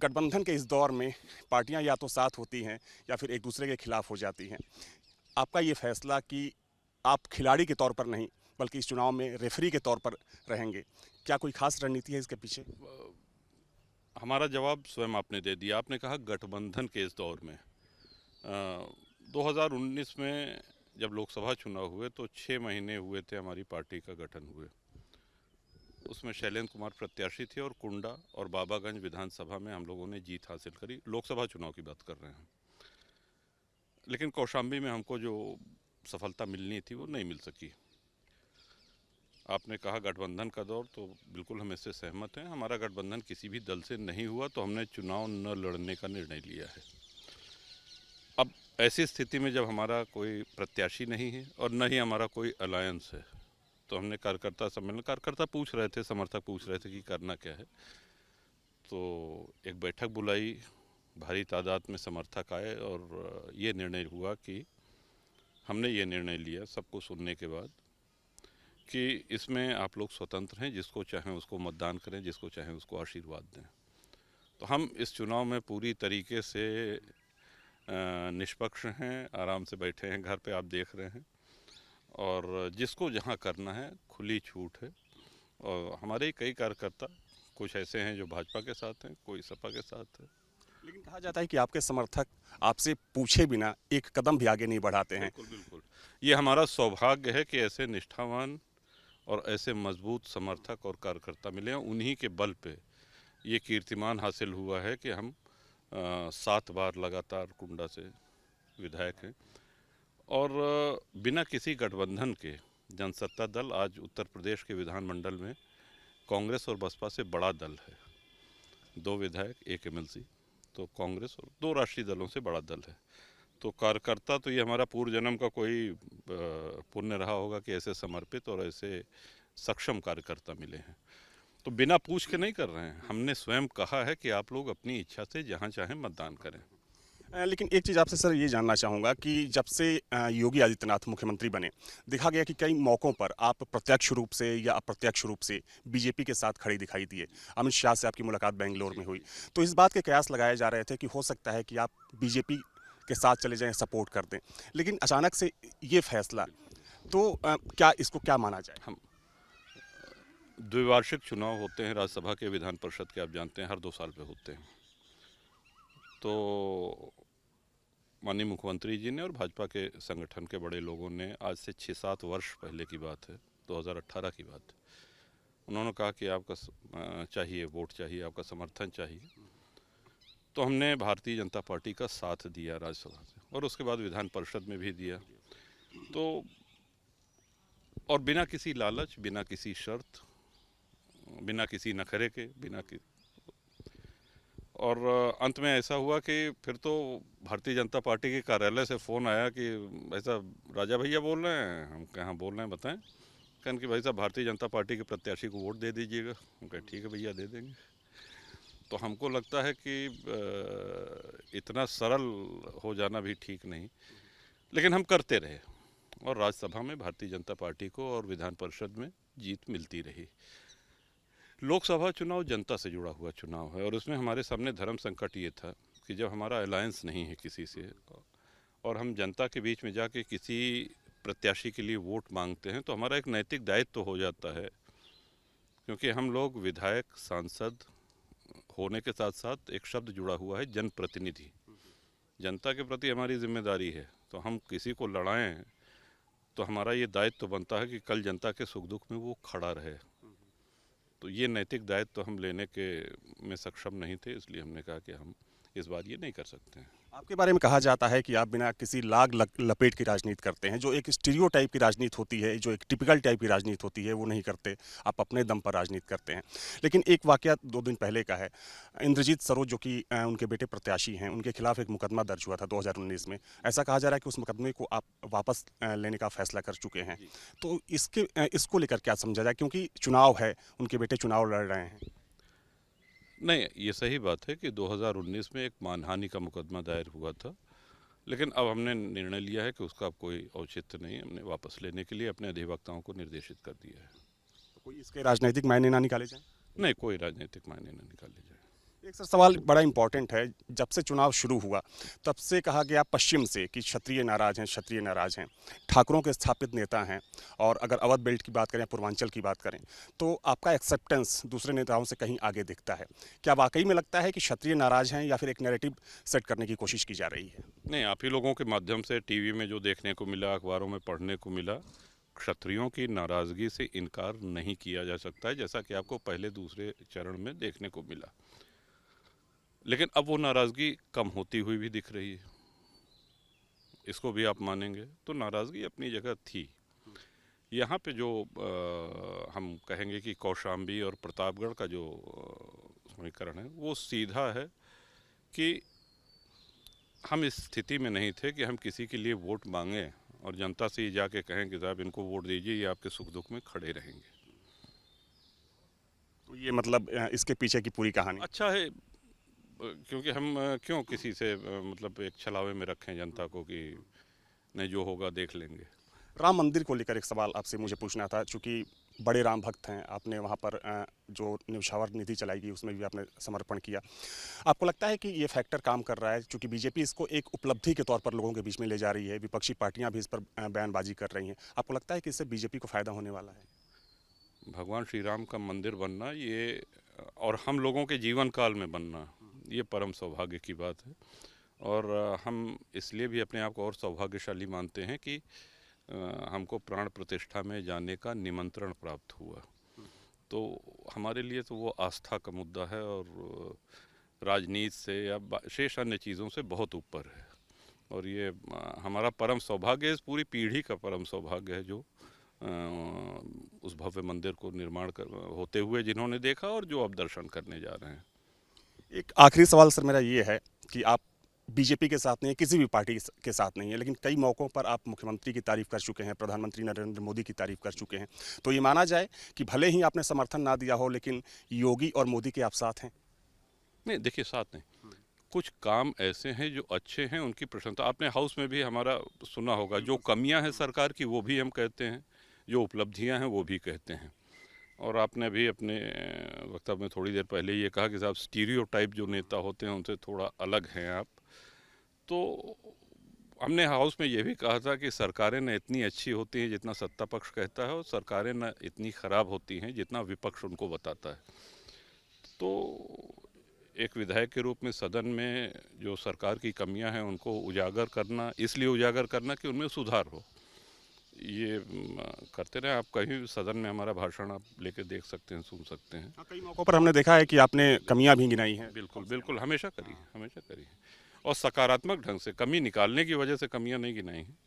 गठबंधन के इस दौर में पार्टियां या तो साथ होती हैं या फिर एक दूसरे के खिलाफ हो जाती हैं। आपका ये फैसला कि आप खिलाड़ी के तौर पर नहीं बल्कि इस चुनाव में रेफरी के तौर पर रहेंगे, क्या कोई खास रणनीति है इसके पीछे? हमारा जवाब स्वयं आपने दे दिया। आपने कहा गठबंधन के इस दौर में 2019 में जब लोकसभा चुनाव हुए तो 6 महीने हुए थे हमारी पार्टी का गठन हुए। उसमें शैलेंद्र कुमार प्रत्याशी थे और कुंडा और बाबागंज विधानसभा में हम लोगों ने जीत हासिल करी। लोकसभा चुनाव की बात कर रहे हैं। लेकिन कौशाम्बी में हमको जो सफलता मिलनी थी वो नहीं मिल सकी। आपने कहा गठबंधन का दौर, तो बिल्कुल हम इससे सहमत हैं। हमारा गठबंधन किसी भी दल से नहीं हुआ, तो हमने चुनाव न लड़ने का निर्णय लिया है। अब ऐसी स्थिति में जब हमारा कोई प्रत्याशी नहीं है और न ही हमारा कोई अलायंस है, तो हमने कार्यकर्ता पूछ रहे थे, समर्थक पूछ रहे थे कि करना क्या है। तो एक बैठक बुलाई, भारी तादाद में समर्थक आए और ये निर्णय हुआ कि हमने ये निर्णय लिया सबको सुनने के बाद कि इसमें आप लोग स्वतंत्र हैं, जिसको चाहें उसको मतदान करें, जिसको चाहें उसको आशीर्वाद दें। तो हम इस चुनाव में पूरी तरीके से निष्पक्ष हैं, आराम से बैठे हैं, घर पे आप देख रहे हैं, और जिसको जहां करना है खुली छूट है। और हमारे कई कार्यकर्ता कुछ ऐसे हैं जो भाजपा के साथ हैं, कोई सपा के साथ है। लेकिन कहा जाता है कि आपके समर्थक आपसे पूछे बिना एक कदम भी आगे नहीं बढ़ाते हैं। बिल्कुल बिल्कुल, ये हमारा सौभाग्य है कि ऐसे निष्ठावान और ऐसे मजबूत समर्थक और कार्यकर्ता मिले हैं। उन्हीं के बल पे ये कीर्तिमान हासिल हुआ है कि हम 7 बार लगातार कुंडा से विधायक हैं। और बिना किसी गठबंधन के जनसत्ता दल आज उत्तर प्रदेश के विधानमंडल में कांग्रेस और बसपा से बड़ा दल है। 2 विधायक, 1 MLC, तो कांग्रेस और 2 राष्ट्रीय दलों से बड़ा दल है। तो कार्यकर्ता तो ये हमारा पूर्व जन्म का कोई पुण्य रहा होगा कि ऐसे समर्पित और ऐसे सक्षम कार्यकर्ता मिले हैं। तो बिना पूछ के नहीं कर रहे हैं, हमने स्वयं कहा है कि आप लोग अपनी इच्छा से जहां चाहें मतदान करें। लेकिन एक चीज़ आपसे सर ये जानना चाहूँगा कि जब से योगी आदित्यनाथ मुख्यमंत्री बने, देखा गया कि कई मौक़ों पर आप प्रत्यक्ष रूप से या अप्रत्यक्ष रूप से बीजेपी के साथ खड़े दिखाई दिए। अमित शाह से आपकी मुलाकात बेंगलोर में हुई, तो इस बात के कयास लगाए जा रहे थे कि हो सकता है कि आप बीजेपी के साथ चले जाएं, सपोर्ट कर दें, लेकिन अचानक से ये फैसला, तो क्या इसको क्या माना जाए? हम द्विवार्षिक चुनाव होते हैं राज्यसभा के, विधान परिषद के, आप जानते हैं हर 2 साल पे होते हैं। तो माननीय मुख्यमंत्री जी ने और भाजपा के संगठन के बड़े लोगों ने आज से 6-7 वर्ष पहले की बात है, 2018 की बात है, उन्होंने कहा कि आपका चाहिए वोट, चाहिए आपका समर्थन चाहिए। तो हमने भारतीय जनता पार्टी का साथ दिया राज्यसभा से, और उसके बाद विधान परिषद में भी दिया। तो और बिना किसी लालच, बिना किसी शर्त, बिना किसी नखरे के, और अंत में ऐसा हुआ कि फिर तो भारतीय जनता पार्टी के कार्यालय से फ़ोन आया कि ऐसा राजा भैया बोल रहे हैं। हम कहाँ बोल रहे हैं बताएं। कहन कि भाई साहब भारतीय जनता पार्टी के प्रत्याशी को वोट दे दीजिएगा। हम कहे ठीक है भैया, दे देंगे। तो हमको लगता है कि इतना सरल हो जाना भी ठीक नहीं, लेकिन हम करते रहे, और राज्यसभा में भारतीय जनता पार्टी को और विधान परिषद में जीत मिलती रही। लोकसभा चुनाव जनता से जुड़ा हुआ चुनाव है, और उसमें हमारे सामने धर्म संकट ये था कि जब हमारा अलायंस नहीं है किसी से, और हम जनता के बीच में जाके किसी प्रत्याशी के लिए वोट मांगते हैं, तो हमारा एक नैतिक दायित्व तो हो जाता है, क्योंकि हम लोग विधायक, सांसद होने के साथ साथ एक शब्द जुड़ा हुआ है जनप्रतिनिधि। जनता के प्रति हमारी जिम्मेदारी है, तो हम किसी को लड़ाएं तो हमारा ये दायित्व तो बनता है कि कल जनता के सुख दुख में वो खड़ा रहे। तो ये नैतिक दायित्व तो हम लेने के में सक्षम नहीं थे, इसलिए हमने कहा कि हम इस बार ये नहीं कर सकते हैं। आपके बारे में कहा जाता है कि आप बिना किसी लपेट की राजनीति करते हैं, जो एक स्टीरियोटाइप की राजनीति होती है, जो एक टिपिकल टाइप की राजनीति होती है, वो नहीं करते। आप अपने दम पर राजनीति करते हैं। लेकिन एक वाकया 2 दिन पहले का है। इंद्रजीत सरोज, जो कि उनके बेटे प्रत्याशी हैं, उनके खिलाफ एक मुकदमा दर्ज हुआ था 2019 में। ऐसा कहा जा रहा है कि उस मुकदमे को आप वापस लेने का फैसला कर चुके हैं। तो इसको लेकर क्या समझा जाए, क्योंकि चुनाव है, उनके बेटे चुनाव लड़ रहे हैं। नहीं, ये सही बात है कि 2019 में एक मानहानि का मुकदमा दायर हुआ था, लेकिन अब हमने निर्णय लिया है कि उसका अब कोई औचित्य नहीं। हमने वापस लेने के लिए अपने अधिवक्ताओं को निर्देशित कर दिया है। तो कोई इसके राजनीतिक मायने ना निकाले जाए? नहीं, कोई राजनीतिक मायने न निकाले जाए। एक सर सवाल बड़ा इंपॉर्टेंट है। जब से चुनाव शुरू हुआ तब से कहा गया पश्चिम से कि क्षत्रिय नाराज हैं, क्षत्रिय नाराज हैं, ठाकुरों के स्थापित नेता हैं। और अगर अवध बेल्ट की बात करें, पूर्वांचल की बात करें, तो आपका एक्सेप्टेंस दूसरे नेताओं से कहीं आगे दिखता है। क्या वाकई में लगता है कि क्षत्रिय नाराज हैं या फिर एक नैरेटिव सेट करने की कोशिश की जा रही है? नहीं, आप ही लोगों के माध्यम से टीवी में जो देखने को मिला, अखबारों में पढ़ने को मिला, क्षत्रियों की नाराज़गी से इनकार नहीं किया जा सकता है, जैसा कि आपको पहले दूसरे चरण में देखने को मिला। लेकिन अब वो नाराज़गी कम होती हुई भी दिख रही है, इसको भी आप मानेंगे। तो नाराज़गी अपनी जगह थी। यहाँ पे जो हम कहेंगे कि कौशाम्बी और प्रतापगढ़ का जो समीकरण है, वो सीधा है कि हम इस स्थिति में नहीं थे कि हम किसी के लिए वोट मांगें और जनता से ये जाके कहें कि साहब इनको वोट दीजिए, ये आपके सुख दुख में खड़े रहेंगे। तो ये मतलब इसके पीछे की पूरी कहानी। अच्छा है, क्योंकि हम क्यों किसी से मतलब एक छलावे में रखें जनता को कि नहीं, जो होगा देख लेंगे। राम मंदिर को लेकर एक सवाल आपसे मुझे पूछना था, चूँकि बड़े राम भक्त हैं, आपने वहाँ पर जो न्यौछावर निधि चलाई गई उसमें भी आपने समर्पण किया। आपको लगता है कि ये फैक्टर काम कर रहा है, चूँकि बीजेपी इसको एक उपलब्धि के तौर पर लोगों के बीच में ले जा रही है, विपक्षी पार्टियां भी इस पर बयानबाजी कर रही हैं। आपको लगता है कि इससे बीजेपी को फ़ायदा होने वाला है? भगवान श्री राम का मंदिर बनना ये, और हम लोगों के जीवन काल में बनना, ये परम सौभाग्य की बात है। और हम इसलिए भी अपने आप को और सौभाग्यशाली मानते हैं कि हमको प्राण प्रतिष्ठा में जाने का निमंत्रण प्राप्त हुआ। तो हमारे लिए तो वो आस्था का मुद्दा है, और राजनीति से या शेष अन्य चीज़ों से बहुत ऊपर है। और ये हमारा परम सौभाग्य है, इस पूरी पीढ़ी का परम सौभाग्य है, जो उस भव्य मंदिर को निर्माण होते हुए जिन्होंने देखा और जो अब दर्शन करने जा रहे हैं। एक आखिरी सवाल सर मेरा ये है कि आप बीजेपी के साथ नहीं है, किसी भी पार्टी के साथ नहीं है, लेकिन कई मौक़ों पर आप मुख्यमंत्री की तारीफ़ कर चुके हैं, प्रधानमंत्री नरेंद्र मोदी की तारीफ़ कर चुके हैं। तो ये माना जाए कि भले ही आपने समर्थन ना दिया हो, लेकिन योगी और मोदी के आप साथ हैं? नहीं, देखिए, साथ नहीं, कुछ काम ऐसे हैं जो अच्छे हैं, उनकी प्रशंसा आपने हाउस में भी हमारा सुना होगा। जो कमियां हैं सरकार की वो भी हम कहते हैं, जो उपलब्धियां हैं वो भी कहते हैं। और आपने भी अपने वक्तव्य में थोड़ी देर पहले ये कहा कि साहब स्टीरियोटाइप जो नेता होते हैं उनसे थोड़ा अलग हैं आप। तो हमने हाउस में ये भी कहा था कि सरकारें न इतनी अच्छी होती हैं जितना सत्ता पक्ष कहता है, और सरकारें न इतनी ख़राब होती हैं जितना विपक्ष उनको बताता है। तो एक विधायक के रूप में सदन में जो सरकार की कमियां हैं उनको उजागर करना, इसलिए उजागर करना कि उनमें सुधार हो, ये करते रहे। आप कहीं सदन में हमारा भाषण आप लेके देख सकते हैं, सुन सकते हैं। हाँ, कई मौक़ों पर हमने देखा है कि आपने कमियां भी गिनाई हैं। बिल्कुल बिल्कुल, हमेशा करी है, हमेशा करी है, और सकारात्मक ढंग से, कमी निकालने की वजह से कमियां नहीं गिनाई हैं।